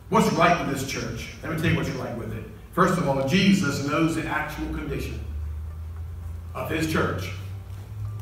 What's right with this church? Let me tell you what's right with it. First of all, Jesus knows the actual condition of his church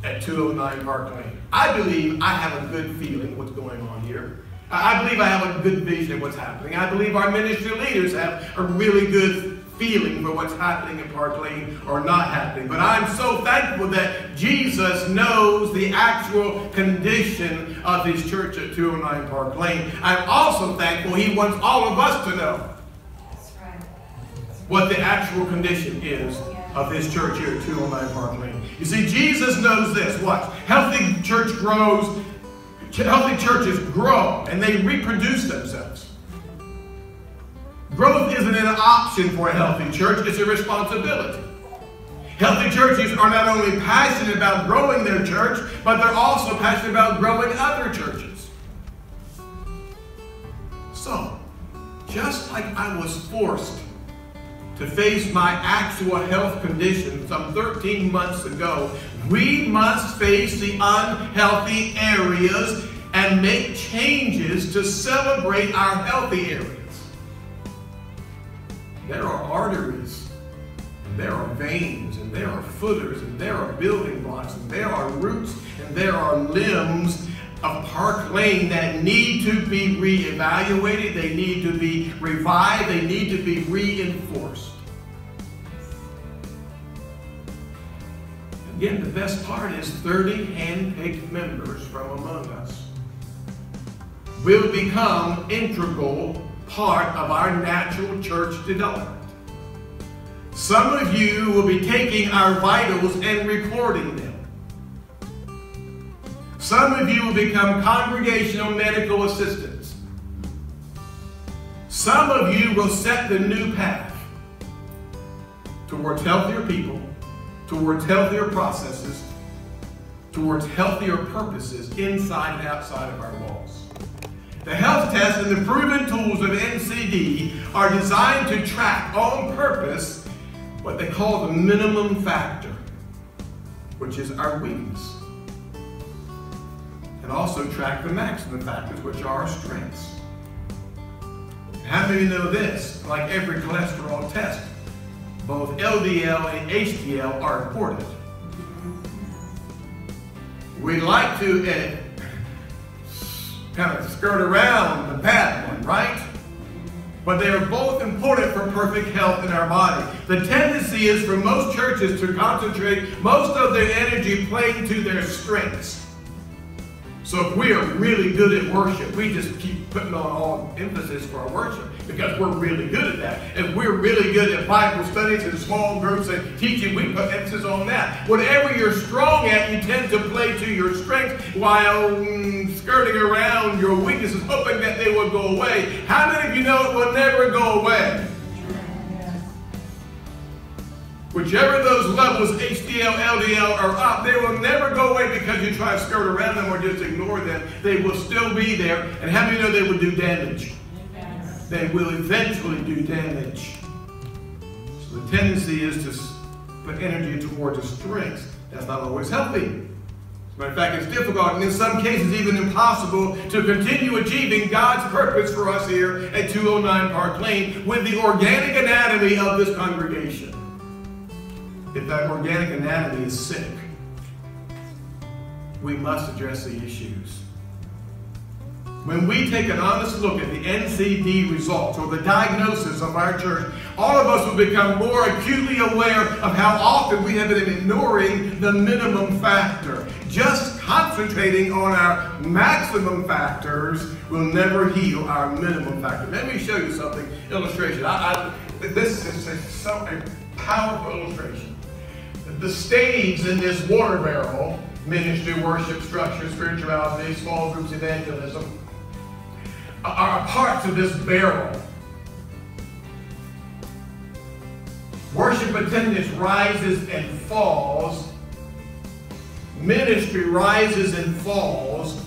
at 209 Park Lane. I believe I have a good feeling what's going on here. I believe I have a good vision of what's happening. I believe our ministry leaders have a really good feeling for what's happening at Park Lane or not happening. But I'm so thankful that Jesus knows the actual condition of his church at 209 Park Lane. I'm also thankful he wants all of us to know what the actual condition is of his church here at 209 Park Lane. You see, Jesus knows this. Watch. Healthy churches grow and they reproduce themselves. Growth isn't an option for a healthy church, it's a responsibility. Healthy churches are not only passionate about growing their church, but they're also passionate about growing other churches. So, just like I was forced to face my actual health condition some 13 months ago, we must face the unhealthy areas and make changes to celebrate our healthy areas. There are arteries, and there are veins, and there are footers, and there are building blocks, and there are roots, and there are limbs of Park Lane that need to be reevaluated, they need to be revived, they need to be reinforced. Again, the best part is 30 hand-picked members from among us will become integral part of our natural church development. Some of you will be taking our vitals and recording them. Some of you will become congregational medical assistants. Some of you will set the new path towards healthier people, towards healthier processes, towards healthier purposes inside and outside of our walls. The health test and the proven tools of NCD are designed to track on purpose what they call the minimum factor, which is our weakness, and also track the maximum factors, which are our strengths. How many know this? Like every cholesterol test, both LDL and HDL are important. We'd like to kind of skirt around the bad one, right? But they are both important for perfect health in our body. The tendency is for most churches to concentrate most of their energy playing to their strengths. So if we are really good at worship, we just keep putting on all emphasis for our worship because we're really good at that. If we're really good at Bible studies and small groups and teaching, we put emphasis on that. Whatever you're strong at, you tend to play to your strengths while skirting around your weaknesses, hoping that they will go away. How many of you know it will never go away? Whichever those levels, HDL, LDL, are up, they will never go away because you try to skirt around them or just ignore them. They will still be there. And how many know they will do damage? Yes. They will eventually do damage. So the tendency is to put energy towards the strengths. That's not always healthy. As a matter of fact, it's difficult and in some cases even impossible to continue achieving God's purpose for us here at 209 Park Lane with the organic anatomy of this congregation. If that organic anatomy is sick, we must address the issues. When we take an honest look at the NCD results or the diagnosis of our church, all of us will become more acutely aware of how often we have been ignoring the minimum factor. Just concentrating on our maximum factors will never heal our minimum factor. Let me show you something, illustration. This is a powerful illustration. The staves in this water barrel, ministry, worship, structure, spirituality, small groups, evangelism, are parts of this barrel. Worship attendance rises and falls. Ministry rises and falls.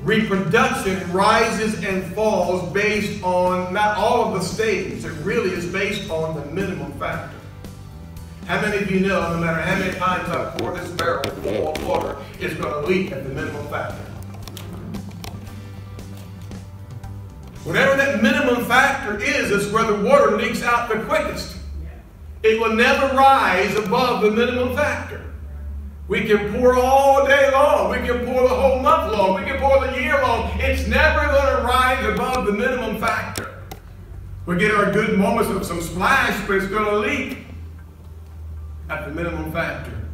Reproduction rises and falls based on not all of the stages. It really is based on the minimum factor. How many of you know no matter how many times I pour this barrel full of water, it's going to leak at the minimum factor? Whatever that minimum factor is where the water leaks out the quickest. It will never rise above the minimum factor. We can pour all day long. We can pour the whole month long. We can pour the year long. It's never going to rise above the minimum factor. We get our good moments of some splash, but it's going to leak at the minimum factor.